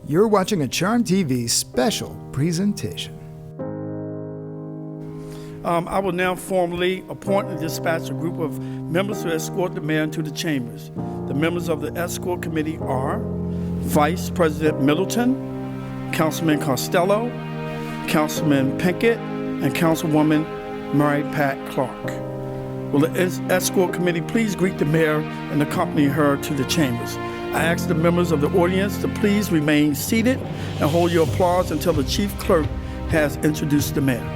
You're watching a Charm TV special presentation. I will now formally appoint and dispatch a group of members to escort the mayor into the chambers. The members of the escort committee are Vice President Middleton, Councilman Costello, Councilman Pinkett, and Councilwoman Mary Pat Clark. Will the escort committee please greet the mayor and accompany her to the chambers? I ask the members of the audience to please remain seated and hold your applause until the chief clerk has introduced the mayor.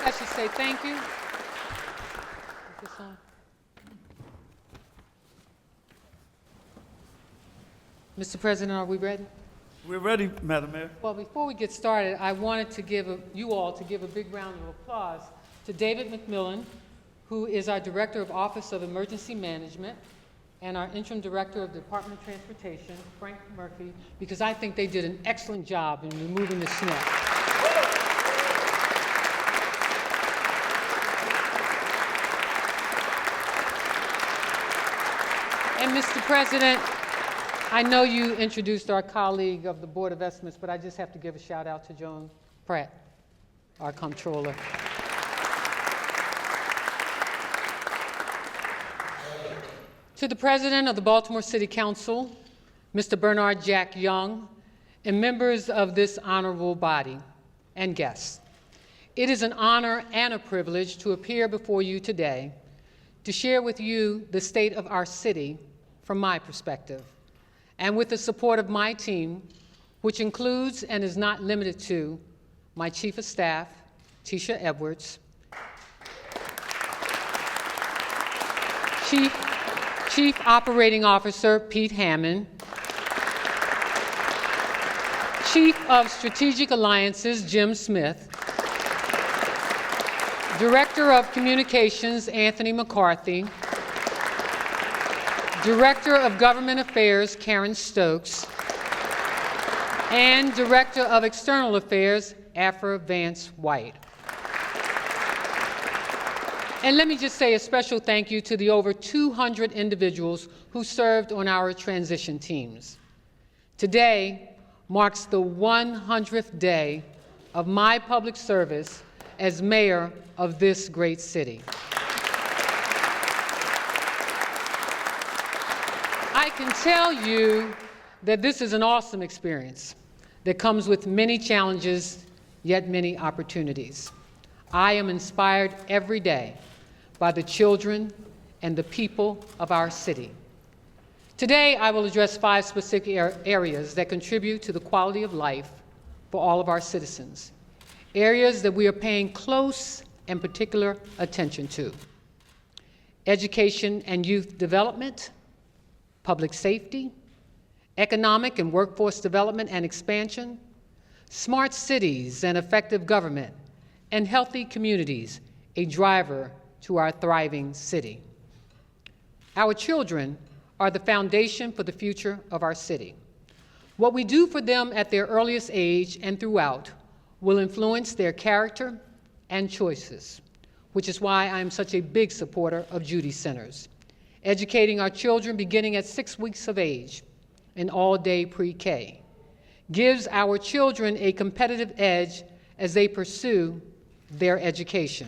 I should say thank you. Is this on? Mr. President, are we ready? We're ready, Madam Mayor. Well, before we get started, I wanted to give you all to give a big round of applause to David McMillan, who is our Director of Office of Emergency Management, and our Interim Director of the Department of Transportation, Frank Murphy, because I think they did an excellent job in removing the snow. And Mr. President, I know you introduced our colleague of the Board of Estimates, but I just have to give a shout out to Joan Pratt, our comptroller. To the President of the Baltimore City Council, Mr. Bernard Jack Young, and members of this honorable body and guests, it is an honor and a privilege to appear before you today to share with you the state of our city from my perspective, and with the support of my team, which includes and is not limited to my Chief of Staff, Tisha Edwards, Chief Operating Officer, Pete Hammond, Chief of Strategic Alliances, Jim Smith, Director of Communications, Anthony McCarthy, Director of Government Affairs, Karen Stokes, and Director of External Affairs, Afra Vance White. And let me just say a special thank you to the over 200 individuals who served on our transition teams. Today marks the 100th day of my public service as mayor of this great city. I can tell you that this is an awesome experience that comes with many challenges, yet many opportunities. I am inspired every day by the children and the people of our city. Today, I will address 5 specific areas that contribute to the quality of life for all of our citizens, areas that we are paying close and particular attention to: education and youth development, public safety, economic and workforce development and expansion, smart cities and effective government, and healthy communities, a driver to our thriving city. Our children are the foundation for the future of our city. What we do for them at their earliest age and throughout will influence their character and choices, which is why I am such a big supporter of Judy Centers, educating our children beginning at 6 weeks of age in all-day pre-K, gives our children a competitive edge as they pursue their education.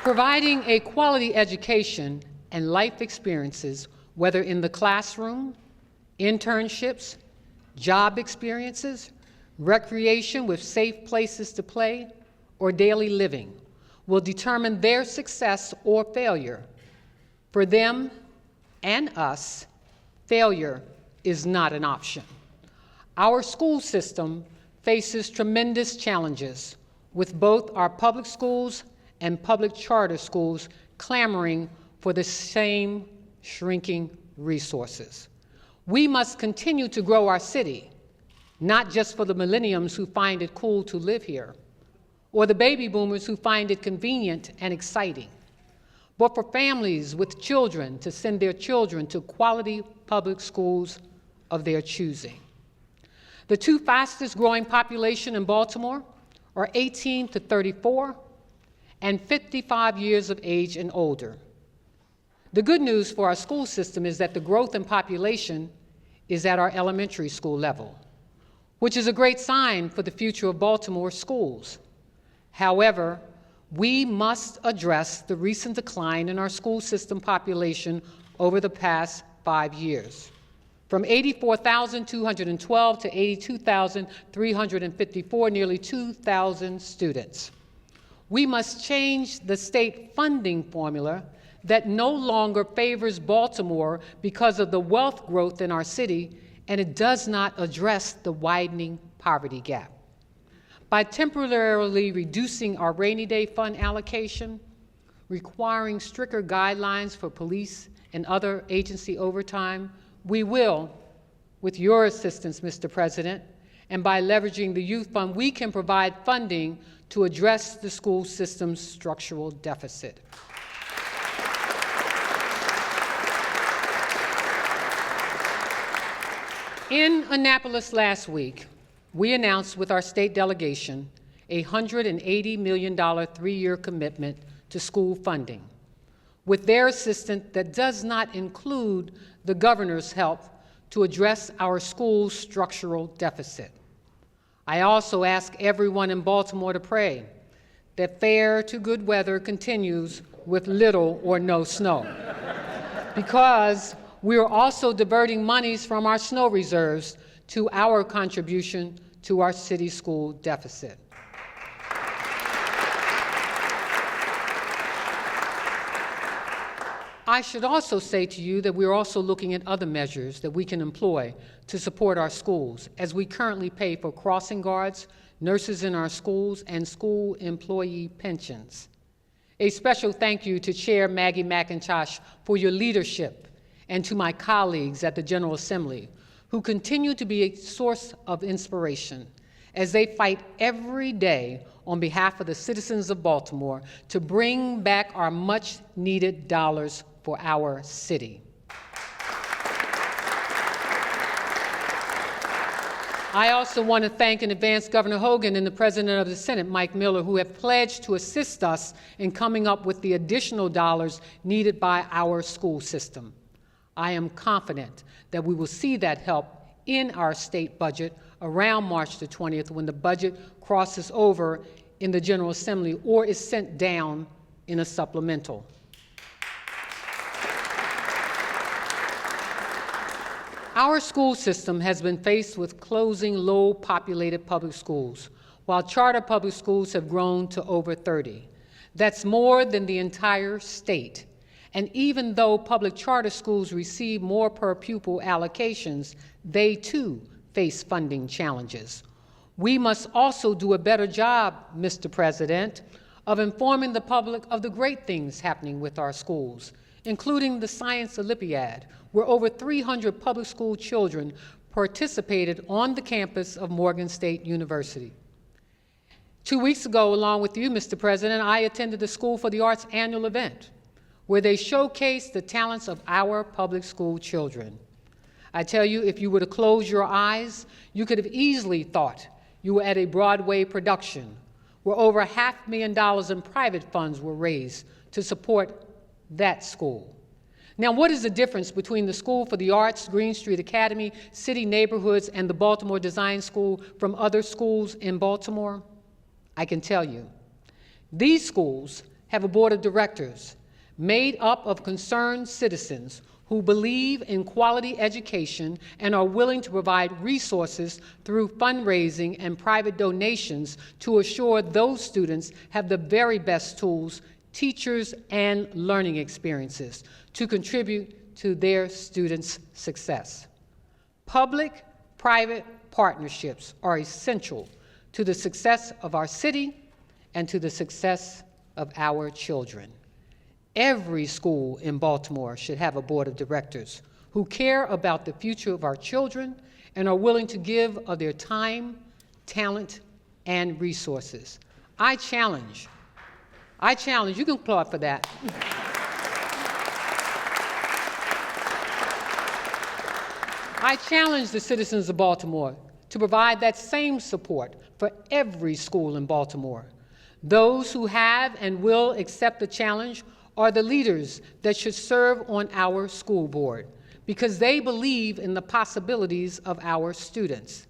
Providing a quality education and life experiences, whether in the classroom, internships, job experiences, recreation with safe places to play, or daily living, will determine their success or failure. For them and us, failure is not an option. Our school system faces tremendous challenges, with both our public schools and public charter schools clamoring for the same shrinking resources. We must continue to grow our city, not just for the millennials who find it cool to live here, or the baby boomers who find it convenient and exciting, but for families with children to send their children to quality public schools of their choosing. The two fastest growing population in Baltimore are 18 to 34 and 55 years of age and older. The good news for our school system is that the growth in population is at our elementary school level, which is a great sign for the future of Baltimore schools. However, we must address the recent decline in our school system population over the past 5 years, from 84,212 to 82,354, nearly 2,000 students. We must change the state funding formula that no longer favors Baltimore because of the wealth growth in our city, and it does not address the widening poverty gap. By temporarily reducing our rainy day fund allocation, requiring stricter guidelines for police and other agency overtime, we will, with your assistance, Mr. President, and by leveraging the Youth Fund, we can provide funding to address the school system's structural deficit. In Annapolis last week, we announced with our state delegation a $180 million 3-year commitment to school funding. With their assistance, that does not include the governor's help to address our school's structural deficit. I also ask everyone in Baltimore to pray that fair to good weather continues with little or no snow, because we are also diverting monies from our snow reserves to our contribution to our city school deficit. I should also say to you that we are also looking at other measures that we can employ to support our schools, as we currently pay for crossing guards, nurses in our schools, and school employee pensions. A special thank you to Chair Maggie McIntosh for your leadership, and to my colleagues at the General Assembly, who continue to be a source of inspiration as they fight every day on behalf of the citizens of Baltimore to bring back our much-needed dollars for our city. I also want to thank in advance Governor Hogan and the President of the Senate, Mike Miller, who have pledged to assist us in coming up with the additional dollars needed by our school system. I am confident that we will see that help in our state budget around March the 20th, when the budget crosses over in the General Assembly or is sent down in a supplemental. Our school system has been faced with closing low-populated public schools, while charter public schools have grown to over 30. That's more than the entire state. And even though public charter schools receive more per pupil allocations, they too face funding challenges. We must also do a better job, Mr. President, of informing the public of the great things happening with our schools, including the Science Olympiad, where over 300 public school children participated on the campus of Morgan State University. 2 weeks ago, along with you, Mr. President, I attended the School for the Arts annual event, where they showcased the talents of our public school children. I tell you, if you were to close your eyes, you could have easily thought you were at a Broadway production, where over $500,000 in private funds were raised to support that school. Now, what is the difference between the School for the Arts, Green Street Academy, City Neighborhoods, and the Baltimore Design School from other schools in Baltimore? I can tell you. These schools have a board of directors made up of concerned citizens who believe in quality education and are willing to provide resources through fundraising and private donations to assure those students have the very best tools, teachers, and learning experiences to contribute to their students' success. Public-private partnerships are essential to the success of our city and to the success of our children. Every school in Baltimore should have a board of directors who care about the future of our children and are willing to give of their time, talent, and resources. I challenge, you can applaud for that. I challenge the citizens of Baltimore to provide that same support for every school in Baltimore. Those who have and will accept the challenge are the leaders that should serve on our school board because they believe in the possibilities of our students.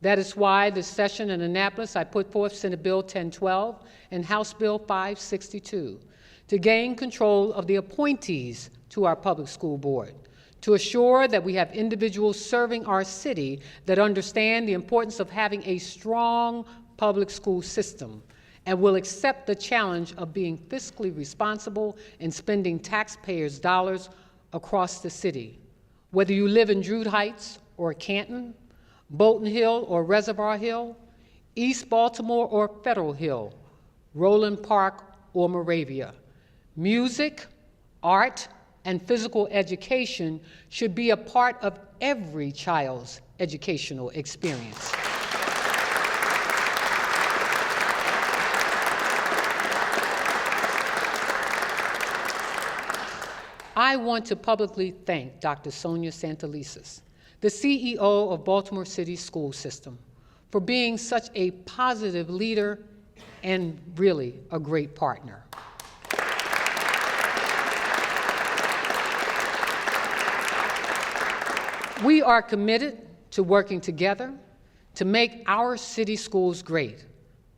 That is why this session in Annapolis I put forth Senate Bill 1012 and House Bill 562 to gain control of the appointees to our public school board, to assure that we have individuals serving our city that understand the importance of having a strong public school system and will accept the challenge of being fiscally responsible and spending taxpayers' dollars across the city. Whether you live in Druid Heights or Canton, Bolton Hill or Reservoir Hill, East Baltimore or Federal Hill, Roland Park or Moravia, music, art, and physical education should be a part of every child's educational experience. I want to publicly thank Dr. Sonia Santelises, the CEO of Baltimore City School System, for being such a positive leader and really a great partner. We are committed to working together to make our city schools great,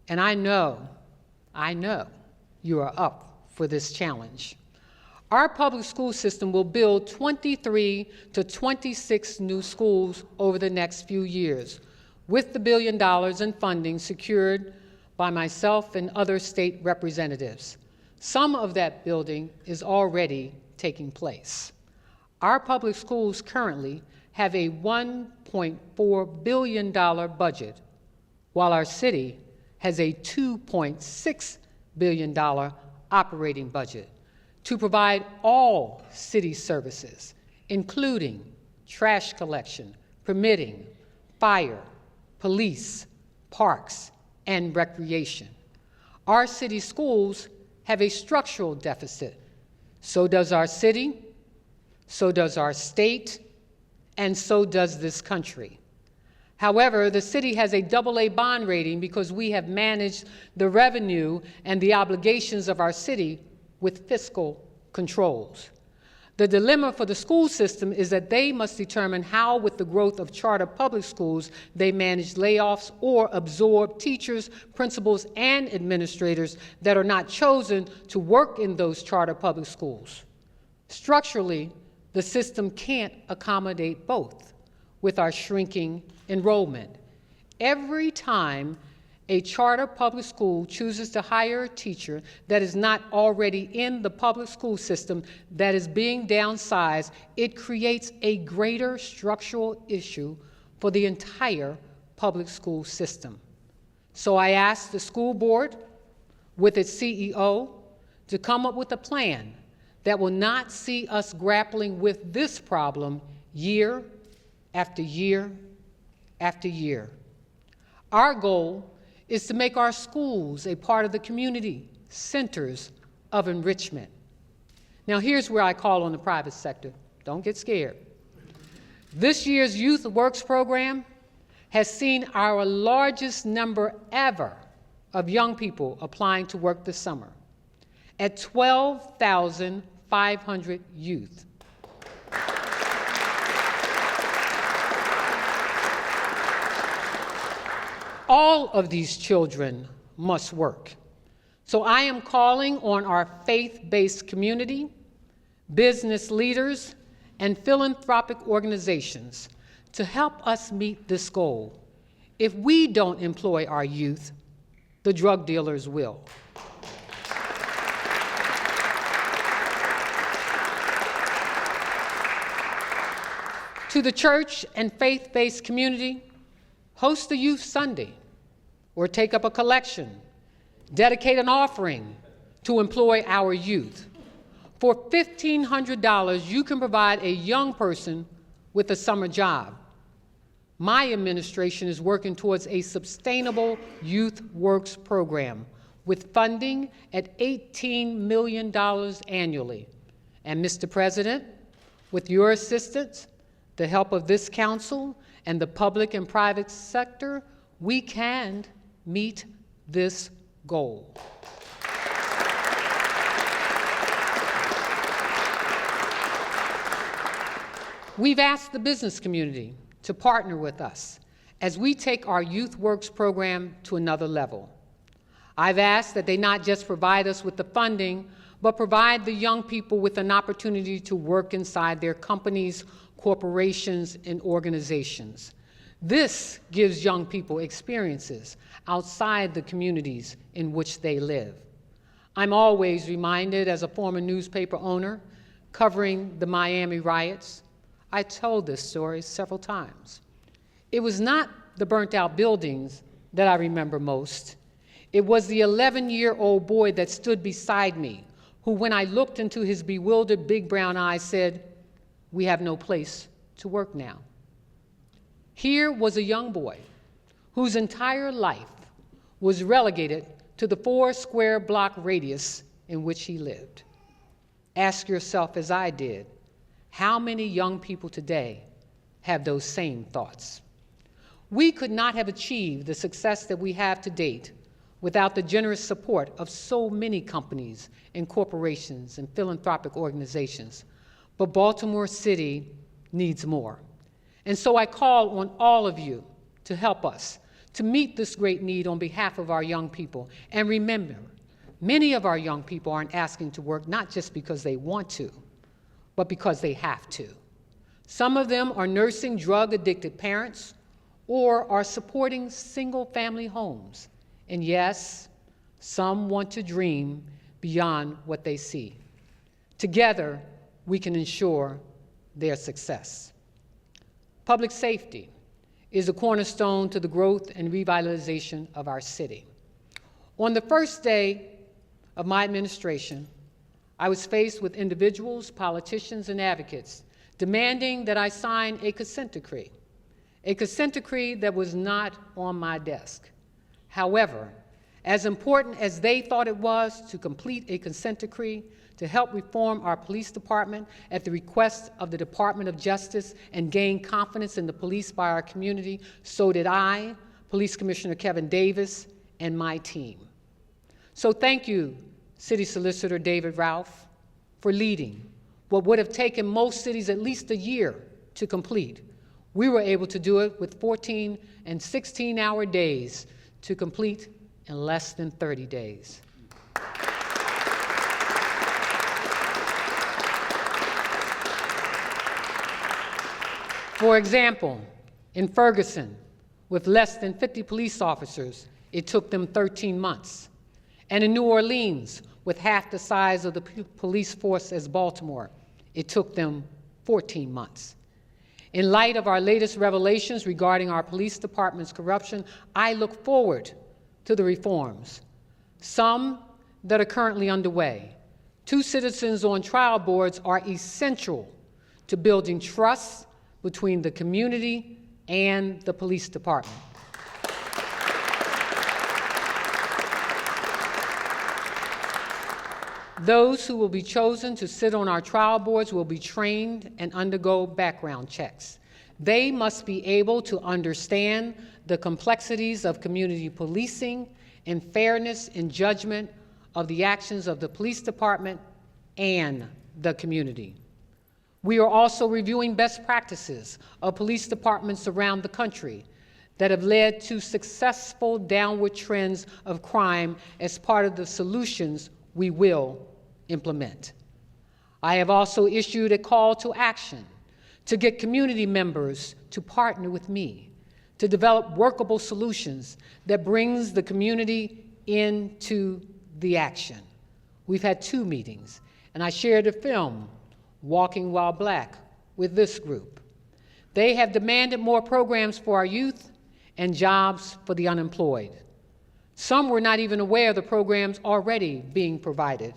and I know you are up for this challenge. Our public school system will build 23 to 26 new schools over the next few years, with the $1 billion in funding secured by myself and other state representatives. Some of that building is already taking place. Our public schools currently have a $1.4 billion budget, while our city has a $2.6 billion operating budget to provide all city services, including trash collection, permitting, fire, police, parks, and recreation. Our city schools have a structural deficit. So does our city, so does our state, and so does this country. However, the city has a AA bond rating because we have managed the revenue and the obligations of our city with fiscal controls. The dilemma for the school system is that they must determine how, with the growth of charter public schools, they manage layoffs or absorb teachers, principals, and administrators that are not chosen to work in those charter public schools. Structurally, the system can't accommodate both with our shrinking enrollment. Every time a charter public school chooses to hire a teacher that is not already in the public school system that is being downsized, it creates a greater structural issue for the entire public school system. So I asked the school board, with its CEO to come up with a plan that will not see us grappling with this problem year after year after year. Our goal is to make our schools a part of the community centers of enrichment. Now, here's where I call on the private sector. Don't get scared. This year's Youth Works program has seen our largest number ever of young people applying to work this summer, at 12,500 youth. All of these children must work. So I am calling on our faith-based community, business leaders, and philanthropic organizations to help us meet this goal. If we don't employ our youth, the drug dealers will. To the church and faith-based community, host a Youth Sunday, or take up a collection, dedicate an offering to employ our youth. For $1,500, you can provide a young person with a summer job. My administration is working towards a sustainable Youth Works program with funding at $18 million annually. And Mr. President, with your assistance, the help of this council, and the public and private sector, we can meet this goal. We've asked the business community to partner with us as we take our Youth Works program to another level. I've asked that they not just provide us with the funding, but provide the young people with an opportunity to work inside their companies, corporations, and organizations. This gives young people experiences outside the communities in which they live. I'm always reminded, as a former newspaper owner covering the Miami riots, I told this story several times. It was not the burnt-out buildings that I remember most. It was the 11-year-old boy that stood beside me, who, when I looked into his bewildered big brown eyes, said, "We have no place to work now." Here was a young boy whose entire life was relegated to the 4-square-block radius in which he lived. Ask yourself, as I did, how many young people today have those same thoughts? We could not have achieved the success that we have to date without the generous support of so many companies and corporations and philanthropic organizations. But Baltimore City needs more. And so I call on all of you to help us to meet this great need on behalf of our young people. And remember, many of our young people aren't asking to work not just because they want to, but because they have to. Some of them are nursing drug-addicted parents or are supporting single-family homes. And yes, some want to dream beyond what they see. Together, we can ensure their success. Public safety is a cornerstone to the growth and revitalization of our city. On the first day of my administration, I was faced with individuals, politicians, and advocates demanding that I sign a consent decree that was not on my desk. However, as important as they thought it was to complete a consent decree to help reform our police department at the request of the Department of Justice and gain confidence in the police by our community, so did I, Police Commissioner Kevin Davis, and my team. So thank you, City Solicitor David Ralph, for leading what would have taken most cities at least a year to complete. We were able to do it with 14 and 16-hour days to complete in less than 30 days. For example, in Ferguson, with less than 50 police officers, it took them 13 months. And in New Orleans, with half the size of the police force as Baltimore, it took them 14 months. In light of our latest revelations regarding our police department's corruption, I look forward to the reforms, some that are currently underway. 2 citizens on trial boards are essential to building trust between the community and the police department. Those who will be chosen to sit on our trial boards will be trained and undergo background checks. They must be able to understand the complexities of community policing and fairness in judgment of the actions of the police department and the community. We are also reviewing best practices of police departments around the country that have led to successful downward trends of crime as part of the solutions we will implement. I have also issued a call to action to get community members to partner with me to develop workable solutions that brings the community into the action. We've had 2 meetings, and I shared a film, Walking While Black, with this group. They have demanded more programs for our youth and jobs for the unemployed. Some were not even aware of the programs already being provided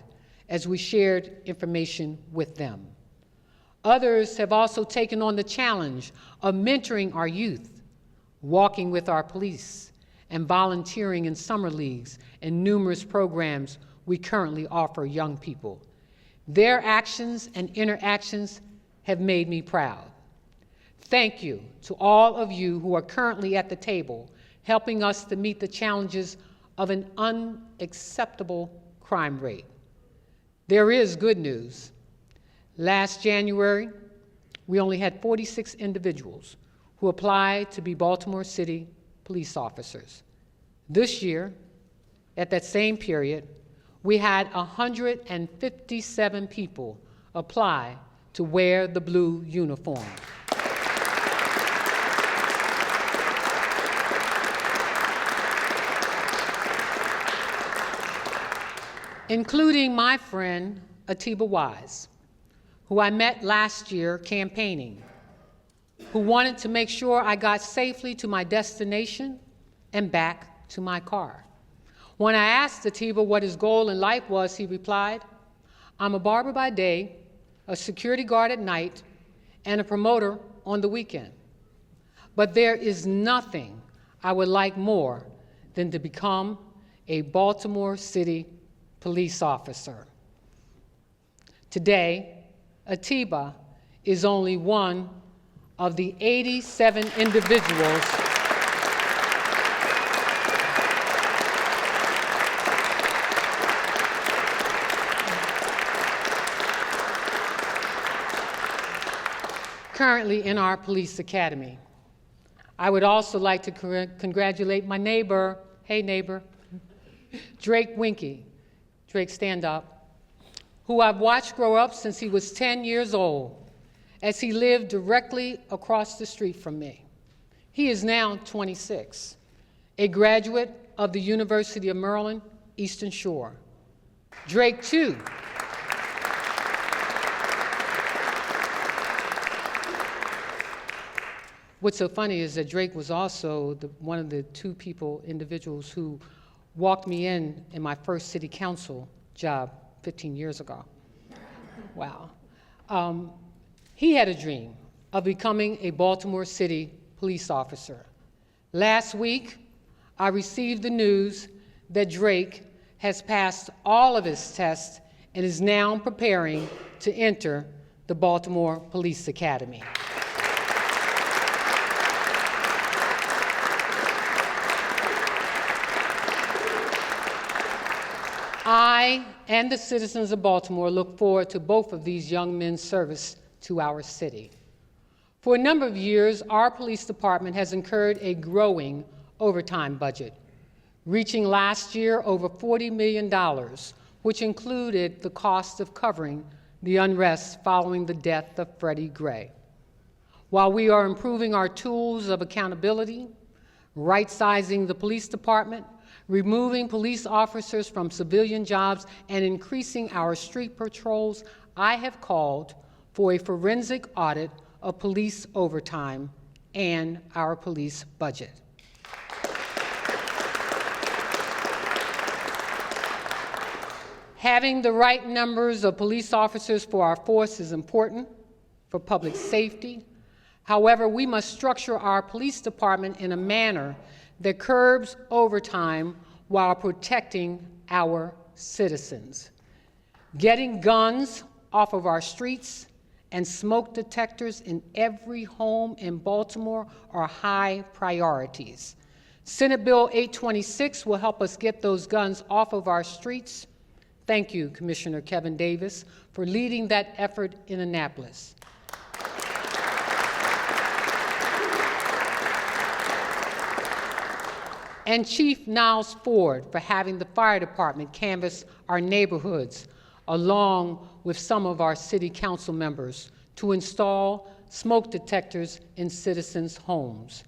as we shared information with them. Others have also taken on the challenge of mentoring our youth, walking with our police, and volunteering in summer leagues and numerous programs we currently offer young people. Their actions and interactions have made me proud. Thank you to all of you who are currently at the table, helping us to meet the challenges of an unacceptable crime rate. There is good news. Last January, we only had 46 individuals who applied to be Baltimore City police officers. This year, at that same period, we had 157 people apply to wear the blue uniform. Including my friend Atiba Wise, who I met last year campaigning, who wanted to make sure I got safely to my destination and back to my car. When I asked Atiba what his goal in life was, he replied, "I'm a barber by day, a security guard at night, and a promoter on the weekend. But there is nothing I would like more than to become a Baltimore City police officer." Today, Atiba is only one of the 87 individuals currently in our police academy. I would also like to congratulate my neighbor, hey neighbor, Drake Winkie. Drake, stand up, who I've watched grow up since he was 10 years old, as he lived directly across the street from me. He is now 26, a graduate of the University of Maryland, Eastern Shore. Drake, too, what's so funny is that Drake was also one of the 2 individuals who walked me in my first city council job 15 years ago. Wow. He had a dream of becoming a Baltimore City police officer. Last week, I received the news that Drake has passed all of his tests and is now preparing to enter the Baltimore Police Academy. I and the citizens of Baltimore look forward to both of these young men's service to our city. For a number of years, our police department has incurred a growing overtime budget, reaching last year over $40 million, which included the cost of covering the unrest following the death of Freddie Gray. While we are improving our tools of accountability, right-sizing the police department, removing police officers from civilian jobs, and increasing our street patrols, I have called for a forensic audit of police overtime and our police budget. Having the right numbers of police officers for our force is important for public safety. However, we must structure our police department in a manner that curbs overtime while protecting our citizens. Getting guns off of our streets and smoke detectors in every home in Baltimore are high priorities. Senate Bill 826 will help us get those guns off of our streets. Thank you, Commissioner Kevin Davis, for leading that effort in Annapolis. And Chief Niles Ford for having the fire department canvass our neighborhoods along with some of our city council members to install smoke detectors in citizens' homes.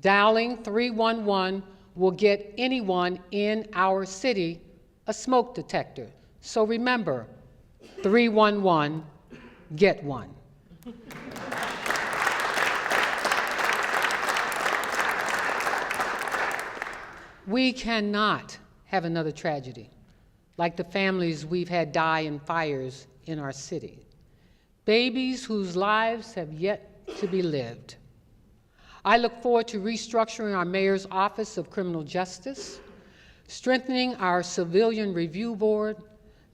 Dialing 311 will get anyone in our city a smoke detector. So remember, 311, get one. We cannot have another tragedy like the families we've had die in fires in our city. Babies whose lives have yet to be lived. I look forward to restructuring our Mayor's Office of Criminal Justice, strengthening our Civilian Review Board,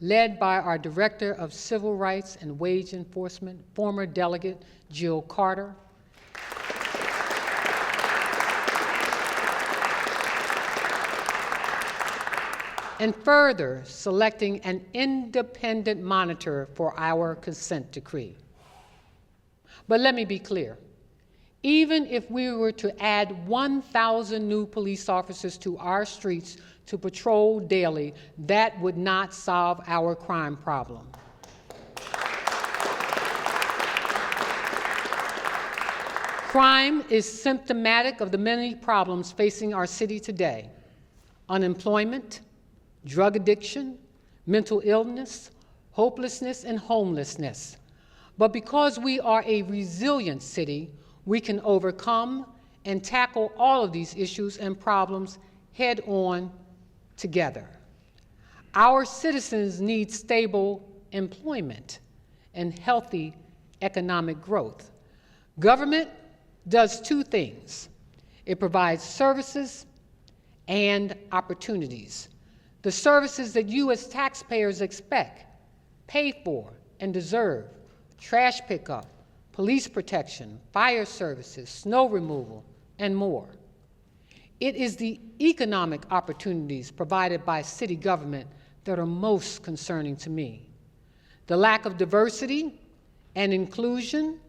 led by our Director of Civil Rights and Wage Enforcement, former Delegate Jill Carter, and further selecting an independent monitor for our consent decree. But let me be clear. Even if we were to add 1,000 new police officers to our streets to patrol daily, that would not solve our crime problem. Crime is symptomatic of the many problems facing our city today: unemployment, drug addiction, mental illness, hopelessness, and homelessness. But because we are a resilient city, we can overcome and tackle all of these issues and problems head on together. Our citizens need stable employment and healthy economic growth. Government does two things. It provides services and opportunities. The services that you as taxpayers expect, pay for, and deserve: trash pickup, police protection, fire services, snow removal, and more. It is the economic opportunities provided by city government that are most concerning to me. The lack of diversity and inclusion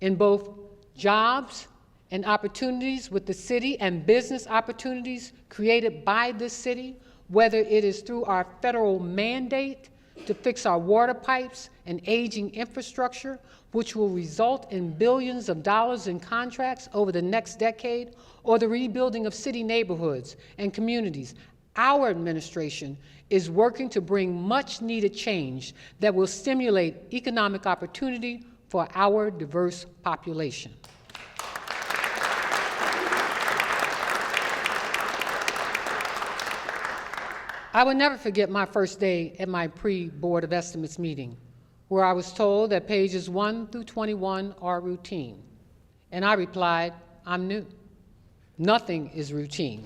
in both jobs and opportunities with the city and business opportunities created by this city, whether it is through our federal mandate to fix our water pipes and aging infrastructure, which will result in billions of dollars in contracts over the next decade, or the rebuilding of city neighborhoods and communities. Our administration is working to bring much needed change that will stimulate economic opportunity for our diverse population. I will never forget my first day at my pre-Board of Estimates meeting, where I was told that pages 1 through 21 are routine. And I replied, I'm new. Nothing is routine.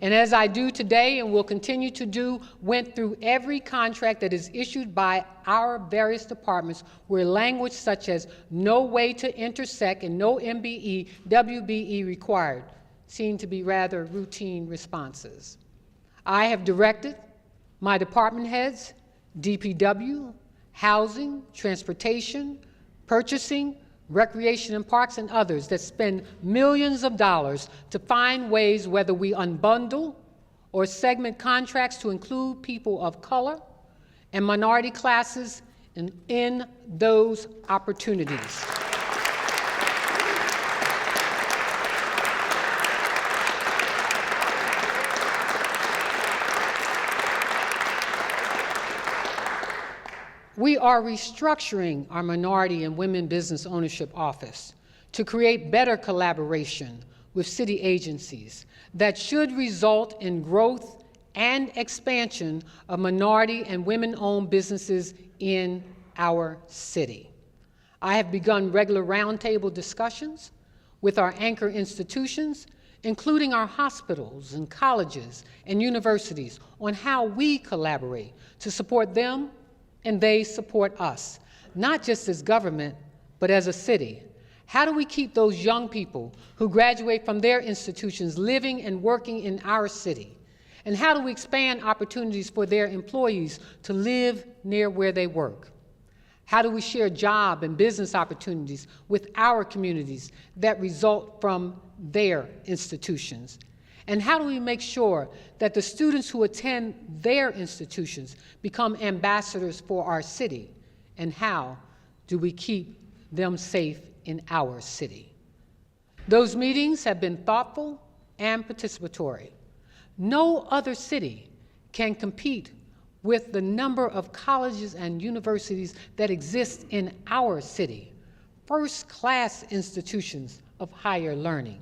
And as I do today and will continue to do, went through every contract that is issued by our various departments where language such as no way to intersect and no MBE, WBE required seemed to be rather routine responses. I have directed my department heads, DPW, housing, transportation, purchasing, recreation and parks, and others that spend millions of dollars to find ways, whether we unbundle or segment contracts to include people of color and minority classes in those opportunities. We are restructuring our Minority and Women Business Ownership Office to create better collaboration with city agencies that should result in growth and expansion of minority and women-owned businesses in our city. I have begun regular roundtable discussions with our anchor institutions, including our hospitals and colleges and universities, on how we collaborate to support them and they support us, not just as government, but as a city. How do we keep those young people who graduate from their institutions living and working in our city? And how do we expand opportunities for their employees to live near where they work? How do we share job and business opportunities with our communities that result from their institutions? And how do we make sure that the students who attend their institutions become ambassadors for our city? And how do we keep them safe in our city? Those meetings have been thoughtful and participatory. No other city can compete with the number of colleges and universities that exist in our city. First-class institutions of higher learning: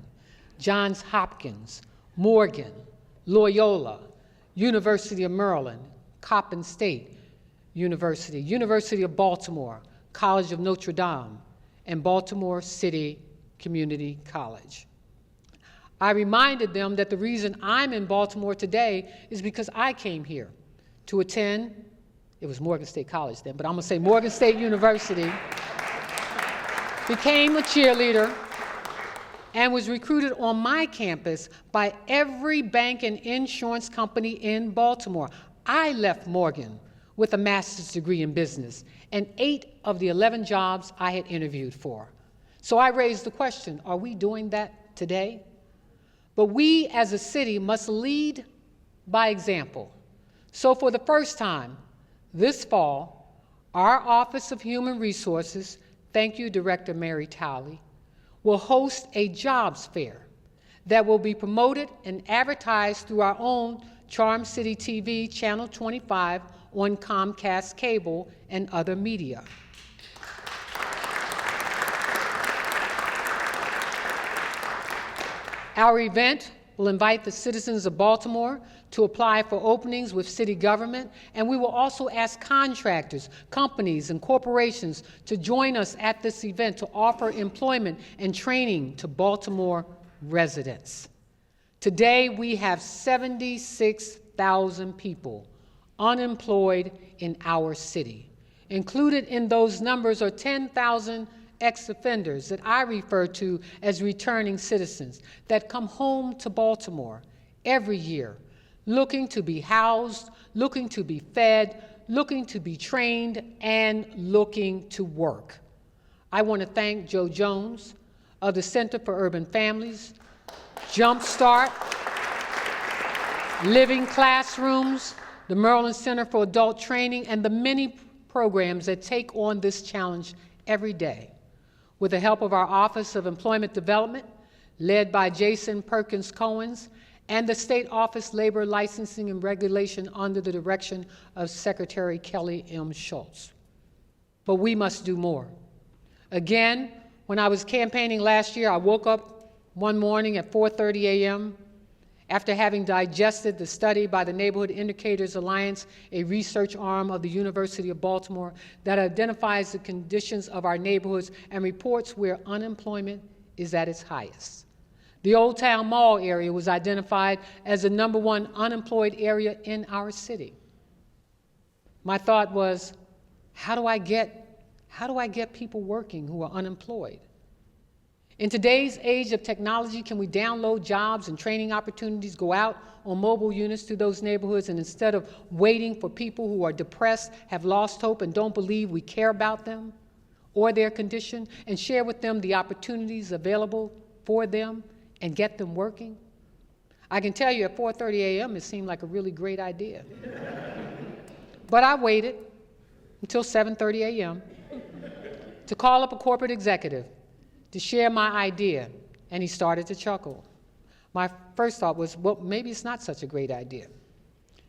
Johns Hopkins, Morgan, Loyola, University of Maryland, Coppin State University, University of Baltimore, College of Notre Dame, and Baltimore City Community College. I reminded them that the reason I'm in Baltimore today is because I came here to attend, it was Morgan State College then, but I'm gonna say Morgan State University, became a cheerleader, and was recruited on my campus by every bank and insurance company in Baltimore. I left Morgan with a master's degree in business and 8 of the 11 jobs I had interviewed for. So I raised the question, are we doing that today? But we as a city must lead by example. So for the first time this fall, our Office of Human Resources, thank you Director Mary Towley, will host a jobs fair that will be promoted and advertised through our own Charm City TV, Channel 25, on Comcast Cable and other media. Our event will invite the citizens of Baltimore to apply for openings with city government, and we will also ask contractors, companies, and corporations to join us at this event to offer employment and training to Baltimore residents. Today, we have 76,000 people unemployed in our city. Included in those numbers are 10,000 ex-offenders that I refer to as returning citizens that come home to Baltimore every year, looking to be housed, looking to be fed, looking to be trained, and looking to work. I want to thank Joe Jones of the Center for Urban Families, Jumpstart, Living Classrooms, the Maryland Center for Adult Training, and the many programs that take on this challenge every day. With the help of our Office of Employment Development, led by Jason Perkins Cohens, and the State Office Labor Licensing and Regulation under the direction of Secretary Kelly M. Schultz. But we must do more. Again, when I was campaigning last year, I woke up one morning at 4:30 a.m. after having digested the study by the Neighborhood Indicators Alliance, a research arm of the University of Baltimore, that identifies the conditions of our neighborhoods and reports where unemployment is at its highest. The Old Town Mall area was identified as the #1 unemployed area in our city. My thought was, how do I get people working who are unemployed? In today's age of technology, can we download jobs and training opportunities, go out on mobile units to those neighborhoods, and instead of waiting for people who are depressed, have lost hope, and don't believe we care about them or their condition, and share with them the opportunities available for them and get them working? I can tell you at 4:30 a.m. it seemed like a really great idea. But I waited until 7:30 a.m. to call up a corporate executive to share my idea, and he started to chuckle. My first thought was, well, maybe it's not such a great idea.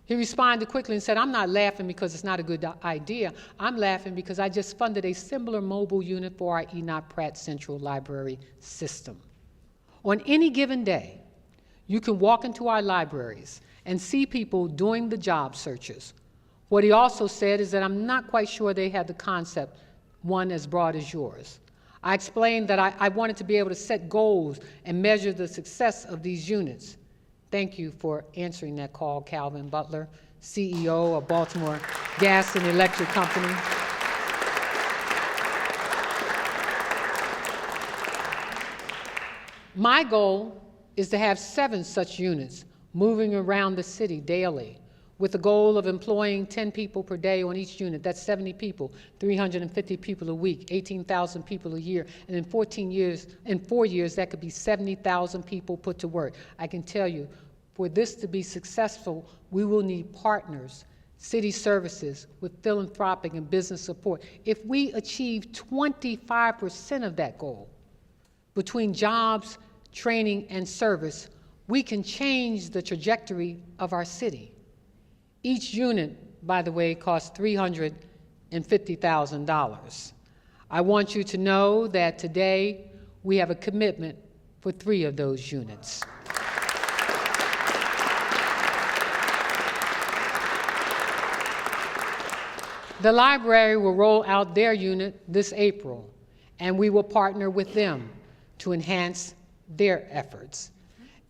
He responded quickly and said, I'm not laughing because it's not a good idea. I'm laughing because I just funded a similar mobile unit for our Enoch Pratt Central Library system. On any given day, you can walk into our libraries and see people doing the job searches. What he also said is that I'm not quite sure they had the concept, one as broad as yours. I explained that I wanted to be able to set goals and measure the success of these units. Thank you for answering that call, Calvin Butler, CEO of Baltimore Gas and Electric Company. My goal is to have 7 such units moving around the city daily with the goal of employing 10 people per day on each unit. That's 70 people, 350 people a week, 18,000 people a year. And in 4 years, that could be 70,000 people put to work. I can tell you, for this to be successful, we will need partners, city services with philanthropic and business support. If we achieve 25% of that goal, between jobs, training, and service, we can change the trajectory of our city. Each unit, by the way, costs $350,000. I want you to know that today we have a commitment for 3 of those units. The library will roll out their unit this April, and we will partner with them to enhance their efforts.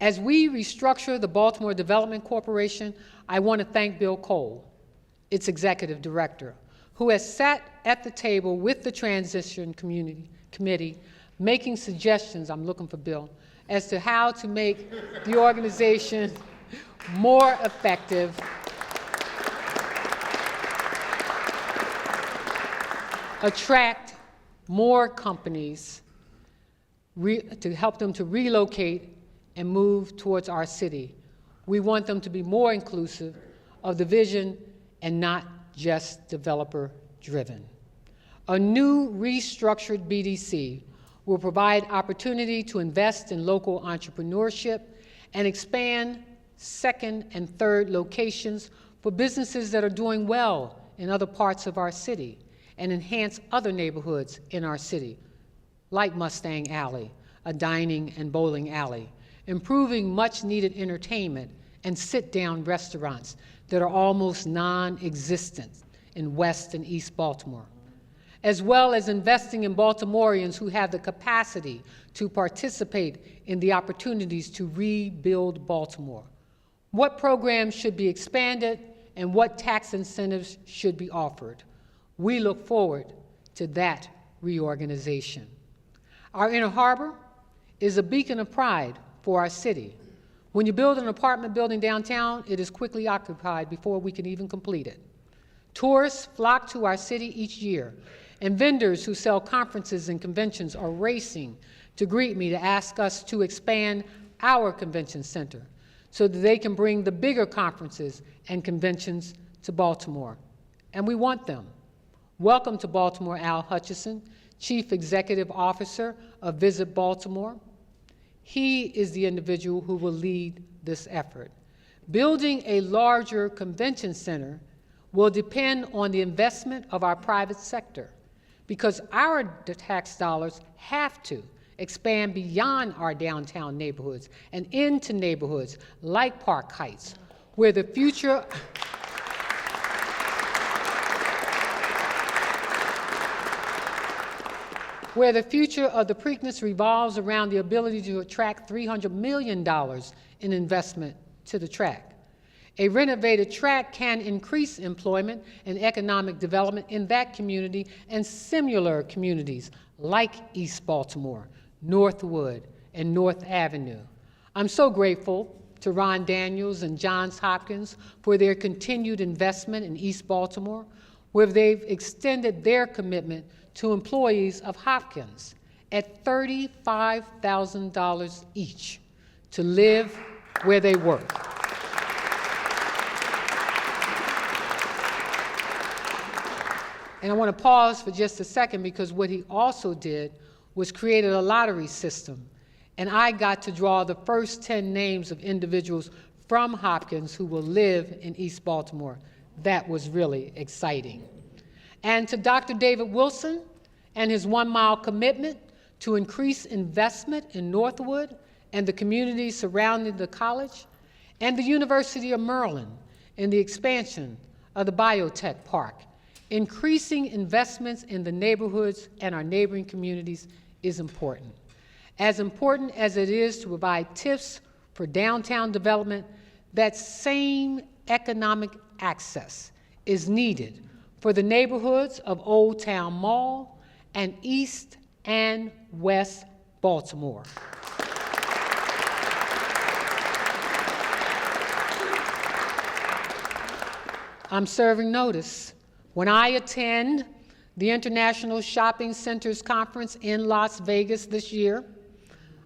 As we restructure the Baltimore Development Corporation, I want to thank Bill Cole, its executive director, who has sat at the table with the Transition Committee, making suggestions, I'm looking for Bill, as to how to make the organization more effective, attract more companies, to help them to relocate and move towards our city. We want them to be more inclusive of the vision and not just developer-driven. A new restructured BDC will provide opportunity to invest in local entrepreneurship and expand 2nd and 3rd locations for businesses that are doing well in other parts of our city and enhance other neighborhoods in our city, like Mustang Alley, a dining and bowling alley, improving much-needed entertainment and sit-down restaurants that are almost non-existent in West and East Baltimore, as well as investing in Baltimoreans who have the capacity to participate in the opportunities to rebuild Baltimore. What programs should be expanded and what tax incentives should be offered? We look forward to that reorganization. Our Inner Harbor is a beacon of pride for our city. When you build an apartment building downtown, it is quickly occupied before we can even complete it. Tourists flock to our city each year, and vendors who sell conferences and conventions are racing to greet me to ask us to expand our convention center so that they can bring the bigger conferences and conventions to Baltimore. And we want them. Welcome to Baltimore, Al Hutchison, Chief Executive Officer of Visit Baltimore. He is the individual who will lead this effort. Building a larger convention center will depend on the investment of our private sector because our tax dollars have to expand beyond our downtown neighborhoods and into neighborhoods like Park Heights, where the future of the Preakness revolves around the ability to attract $300 million in investment to the track. A renovated track can increase employment and economic development in that community and similar communities like East Baltimore, Northwood, and North Avenue. I'm so grateful to Ron Daniels and Johns Hopkins for their continued investment in East Baltimore, where they've extended their commitment to employees of Hopkins at $35,000 each to live where they work. And I want to pause for just a second because what he also did was created a lottery system. And I got to draw the first 10 names of individuals from Hopkins who will live in East Baltimore. That was really exciting. And to Dr. David Wilson and his 1 mile commitment to increase investment in Northwood and the communities surrounding the college, and the University of Maryland in the expansion of the biotech park. Increasing investments in the neighborhoods and our neighboring communities is important. As important as it is to provide TIFs for downtown development, that same economic access is needed for the neighborhoods of Old Town Mall and East and West Baltimore. I'm serving notice. When I attend the International Shopping Centers Conference in Las Vegas this year,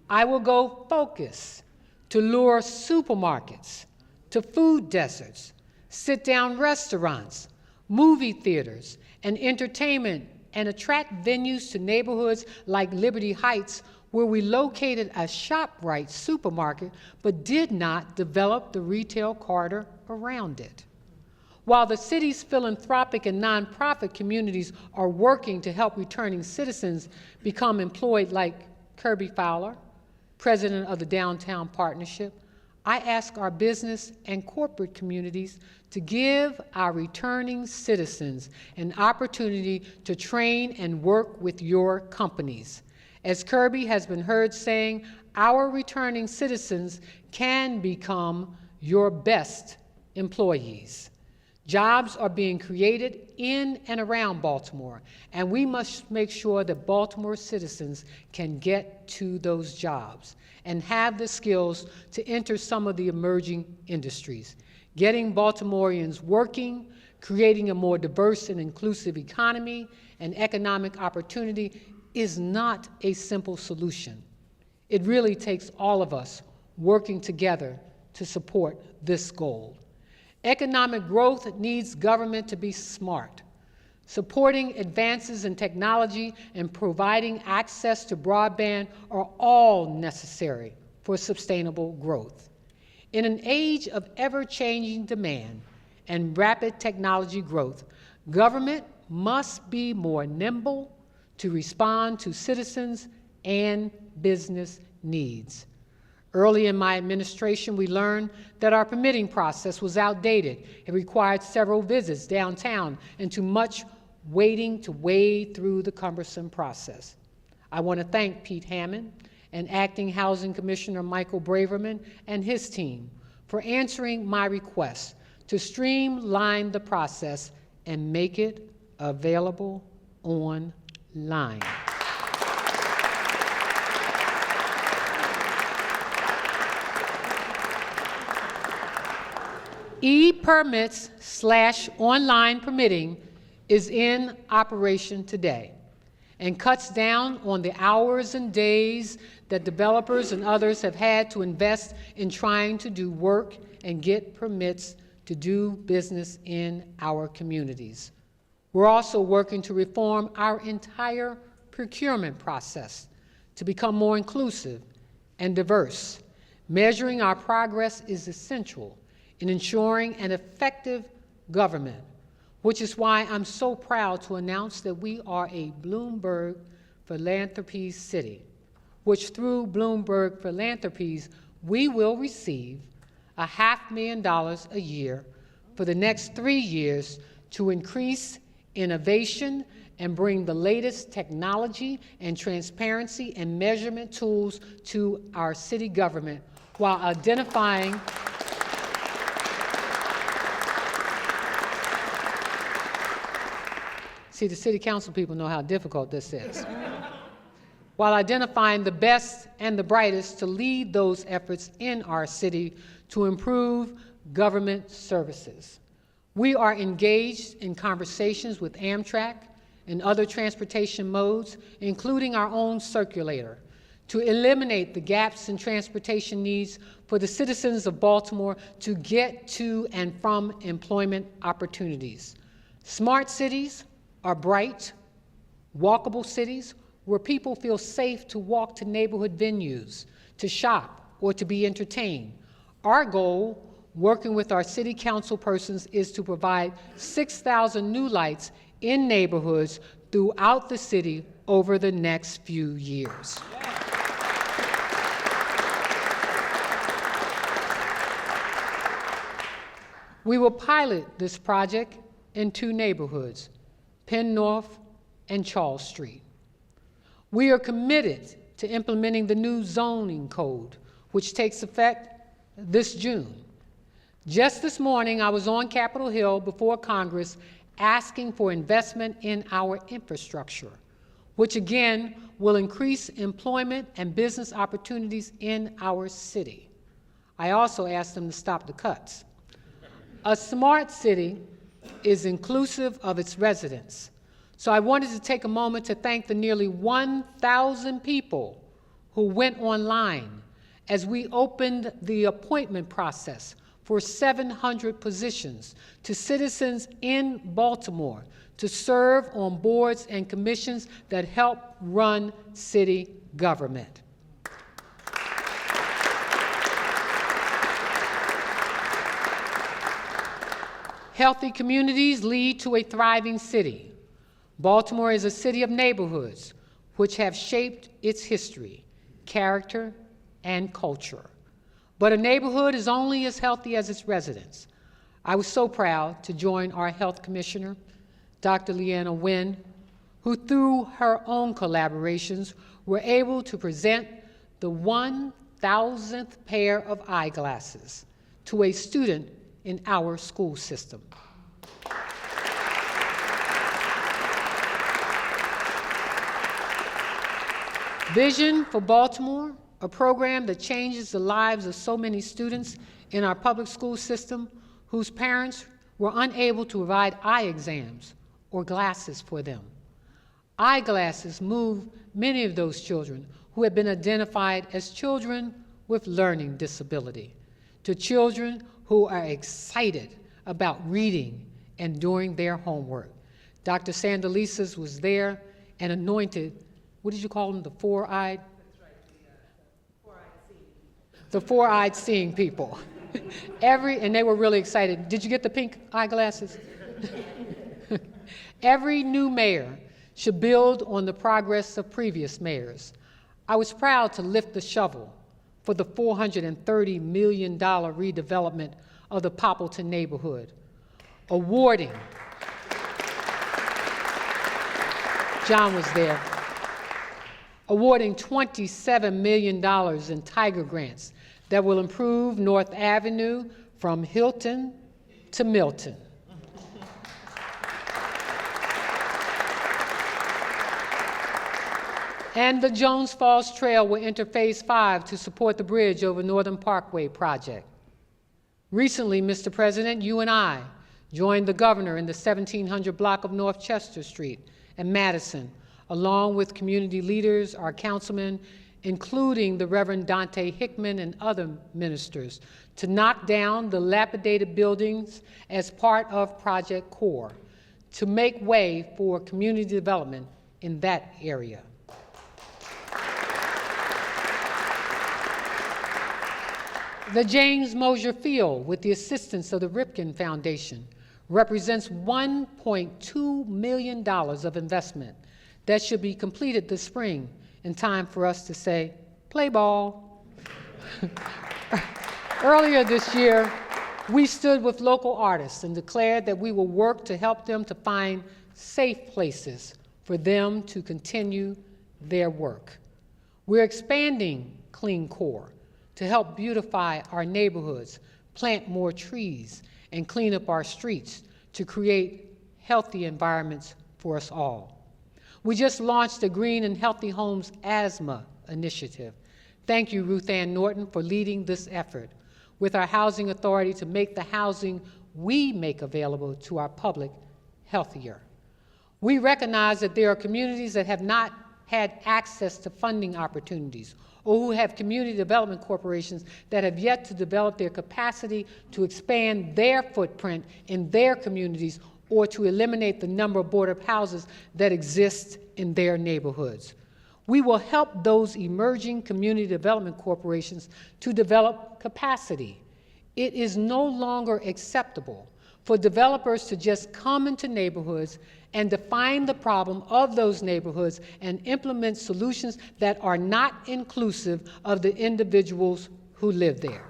I will go focus to lure supermarkets to food deserts, sit-down restaurants, movie theaters, and entertainment, and attract venues to neighborhoods like Liberty Heights, where we located a ShopRite supermarket but did not develop the retail corridor around it. While the city's philanthropic and nonprofit communities are working to help returning citizens become employed, like Kirby Fowler, president of the Downtown Partnership, I ask our business and corporate communities to give our returning citizens an opportunity to train and work with your companies. As Kirby has been heard saying, our returning citizens can become your best employees. Jobs are being created in and around Baltimore, and we must make sure that Baltimore citizens can get to those jobs and have the skills to enter some of the emerging industries. Getting Baltimoreans working, creating a more diverse and inclusive economy and economic opportunity is not a simple solution. It really takes all of us working together to support this goal. Economic growth needs government to be smart. Supporting advances in technology and providing access to broadband are all necessary for sustainable growth. In an age of ever-changing demand and rapid technology growth, government must be more nimble to respond to citizens and business needs. Early in my administration, we learned that our permitting process was outdated. It required several visits downtown and too much waiting to wade through the cumbersome process. I want to thank Pete Hammond and Acting Housing Commissioner Michael Braverman and his team for answering my request to streamline the process and make it available online. E-permits/online permitting is in operation today and cuts down on the hours and days that developers and others have had to invest in trying to do work and get permits to do business in our communities. We're also working to reform our entire procurement process to become more inclusive and diverse. Measuring our progress is essential in ensuring an effective government, which is why I'm so proud to announce that we are a Bloomberg Philanthropies city, which through Bloomberg Philanthropies, we will receive $500,000 a year for the next 3 years to increase innovation and bring the latest technology and transparency and measurement tools to our city government while identifying See, the city council people know how difficult this is. While identifying the best and the brightest to lead those efforts in our city to improve government services. We are engaged in conversations with Amtrak and other transportation modes, including our own circulator, to eliminate the gaps in transportation needs for the citizens of Baltimore to get to and from employment opportunities. Smart cities are bright, walkable cities where people feel safe to walk to neighborhood venues, to shop, or to be entertained. Our goal, working with our city council persons, is to provide 6,000 new lights in neighborhoods throughout the city over the next few years. We will pilot this project in 2 neighborhoods, Penn North and Charles Street. We are committed to implementing the new zoning code, which takes effect this June. Just this morning, I was on Capitol Hill before Congress asking for investment in our infrastructure, which again will increase employment and business opportunities in our city. I also asked them to stop the cuts. A smart city is inclusive of its residents. So I wanted to take a moment to thank the nearly 1,000 people who went online as we opened the appointment process for 700 positions to citizens in Baltimore to serve on boards and commissions that help run city government. Healthy communities lead to a thriving city. Baltimore is a city of neighborhoods which have shaped its history, character, and culture. But a neighborhood is only as healthy as its residents. I was so proud to join our health commissioner, Dr. Leanna Wynn, who through her own collaborations were able to present the 1,000th pair of eyeglasses to a student in our school system. Vision for Baltimore, a program that changes the lives of so many students in our public school system whose parents were unable to provide eye exams or glasses for them. Eyeglasses move many of those children who have been identified as children with learning disability to children who are excited about reading and doing their homework. Dr. Sandalisas was there and anointed, what did you call them, the four-eyed? That's right, the four-eyed seeing people. And they were really excited. Did you get the pink eyeglasses? Every new mayor should build on the progress of previous mayors. I was proud to lift the shovel for the $430 million redevelopment of the Poppleton neighborhood, awarding, John was there, awarding $27 million in Tiger grants that will improve North Avenue from Hilton to Milton. And the Jones Falls Trail will enter Phase 5 to support the bridge over Northern Parkway project. Recently, Mr. President, you and I joined the governor in the 1700 block of North Chester Street and Madison, along with community leaders, our councilmen, including the Reverend Dante Hickman and other ministers, to knock down the dilapidated buildings as part of Project CORE, to make way for community development in that area. The James Mosher Field, with the assistance of the Ripken Foundation, represents $1.2 million of investment that should be completed this spring in time for us to say, play ball. Earlier this year, we stood with local artists and declared that we will work to help them to find safe places for them to continue their work. We're expanding Clean Core to help beautify our neighborhoods, plant more trees, and clean up our streets to create healthy environments for us all. We just launched the Green and Healthy Homes Asthma Initiative. Thank you, Ruth Ann Norton, for leading this effort with our housing authority to make the housing we make available to our public healthier. We recognize that there are communities that have not had access to funding opportunities or who have community development corporations that have yet to develop their capacity to expand their footprint in their communities or to eliminate the number of boarded houses that exist in their neighborhoods. We will help those emerging community development corporations to develop capacity. It is no longer acceptable for developers to just come into neighborhoods and define the problem of those neighborhoods and implement solutions that are not inclusive of the individuals who live there.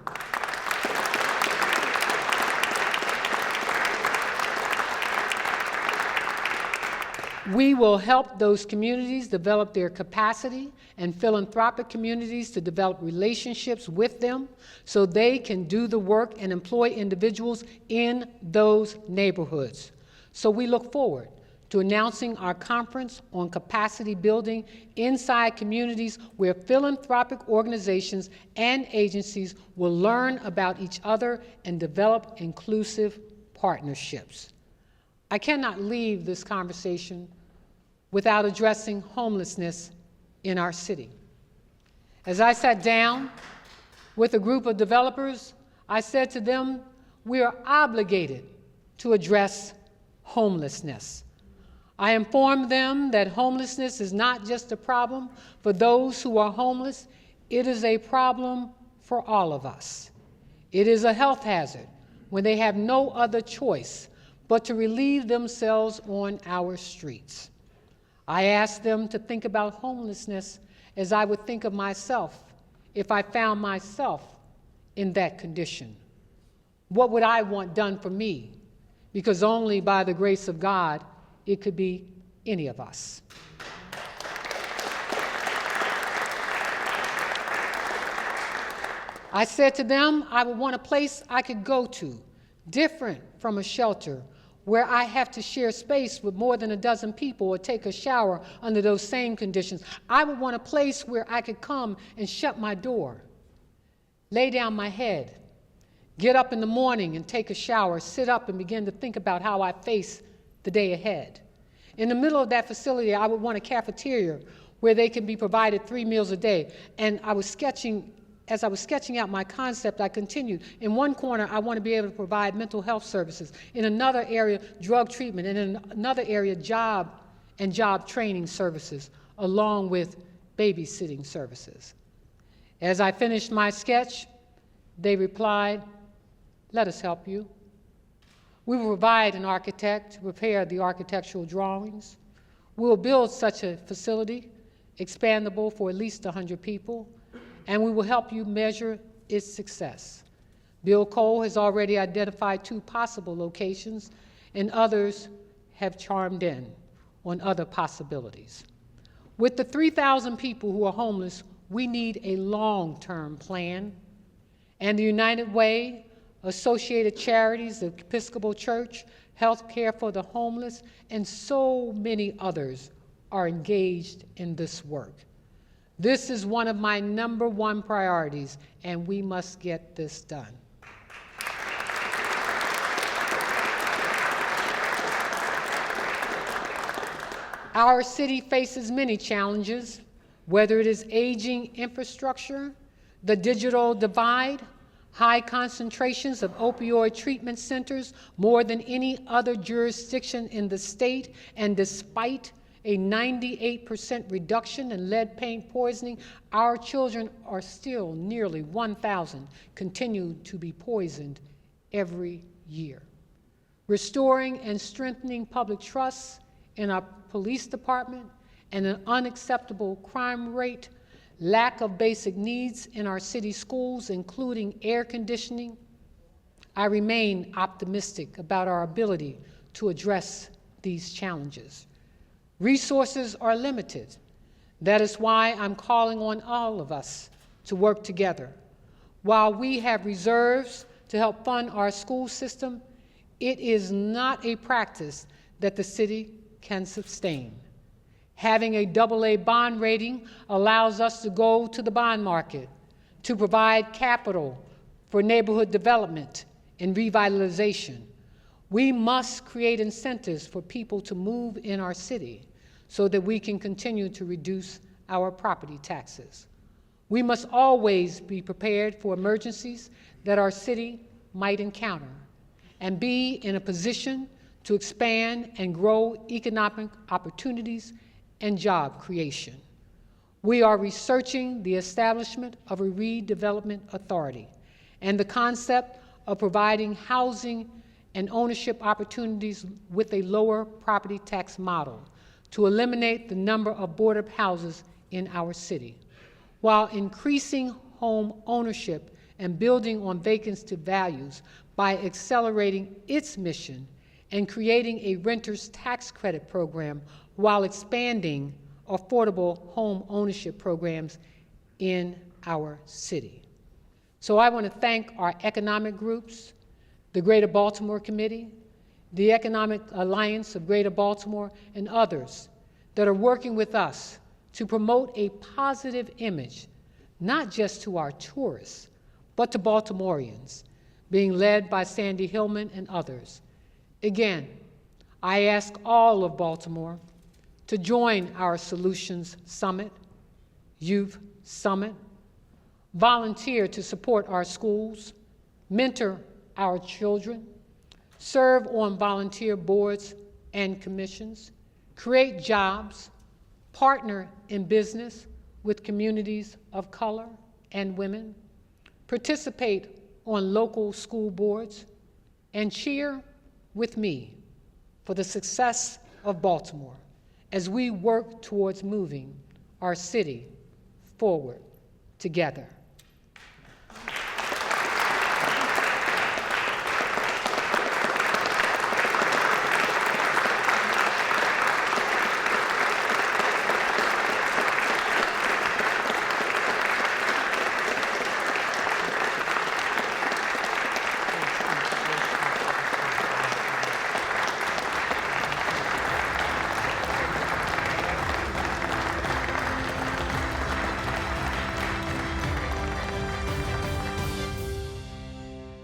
We will help those communities develop their capacity and philanthropic communities to develop relationships with them so they can do the work and employ individuals in those neighborhoods. So we look forward to announcing our conference on capacity building inside communities where philanthropic organizations and agencies will learn about each other and develop inclusive partnerships. I cannot leave this conversation without addressing homelessness in our city. As I sat down with a group of developers, I said to them, we are obligated to address homelessness. I informed them that homelessness is not just a problem for those who are homeless, it is a problem for all of us. It is a health hazard when they have no other choice but to relieve themselves on our streets. I asked them to think about homelessness as I would think of myself if I found myself in that condition. What would I want done for me? Because only by the grace of God, it could be any of us. I said to them, I would want a place I could go to, different from a shelter, where I have to share space with more than a dozen people or take a shower under those same conditions. I would want a place where I could come and shut my door, lay down my head, get up in the morning and take a shower, sit up and begin to think about how I face the day ahead. In the middle of that facility, I would want a cafeteria where they can be provided 3 meals a day. And as I was sketching out my concept, I continued. In one corner, I want to be able to provide mental health services. In another area, drug treatment. And in another area, job and job training services, along with babysitting services. As I finished my sketch, they replied, let us help you. We will provide an architect to prepare the architectural drawings. We will build such a facility, expandable for at least 100 people, and we will help you measure its success. Bill Cole has already identified 2 possible locations, and others have chimed in on other possibilities. With the 3,000 people who are homeless, we need a long-term plan, and the United Way, Associated Charities, the Episcopal Church, Health Care for the Homeless, and so many others are engaged in this work. This is one of my #1 priorities, and we must get this done. Our city faces many challenges, whether it is aging infrastructure, the digital divide, high concentrations of opioid treatment centers, more than any other jurisdiction in the state, and despite a 98% reduction in lead paint poisoning, our children are still nearly 1,000 continue to be poisoned every year. Restoring and strengthening public trust in our police department and an unacceptable crime rate, lack of basic needs in our city schools, including air conditioning, I remain optimistic about our ability to address these challenges. Resources are limited. That is why I'm calling on all of us to work together. While we have reserves to help fund our school system, it is not a practice that the city can sustain. Having a AA bond rating allows us to go to the bond market to provide capital for neighborhood development and revitalization. We must create incentives for people to move in our city so that we can continue to reduce our property taxes. We must always be prepared for emergencies that our city might encounter and be in a position to expand and grow economic opportunities and job creation. We are researching the establishment of a redevelopment authority and the concept of providing housing and ownership opportunities with a lower property tax model to eliminate the number of boarded houses in our city, while increasing home ownership and building on vacancy values by accelerating its mission and creating a renter's tax credit program while expanding affordable home ownership programs in our city. So I want to thank our economic groups, the Greater Baltimore Committee, the Economic Alliance of Greater Baltimore, and others that are working with us to promote a positive image, not just to our tourists, but to Baltimoreans, being led by Sandy Hillman and others. Again, I ask all of Baltimore to join our Solutions Summit, Youth Summit, volunteer to support our schools, mentor our children, serve on volunteer boards and commissions, create jobs, partner in business with communities of color and women, participate on local school boards, and cheer with me for the success of Baltimore as we work towards moving our city forward together.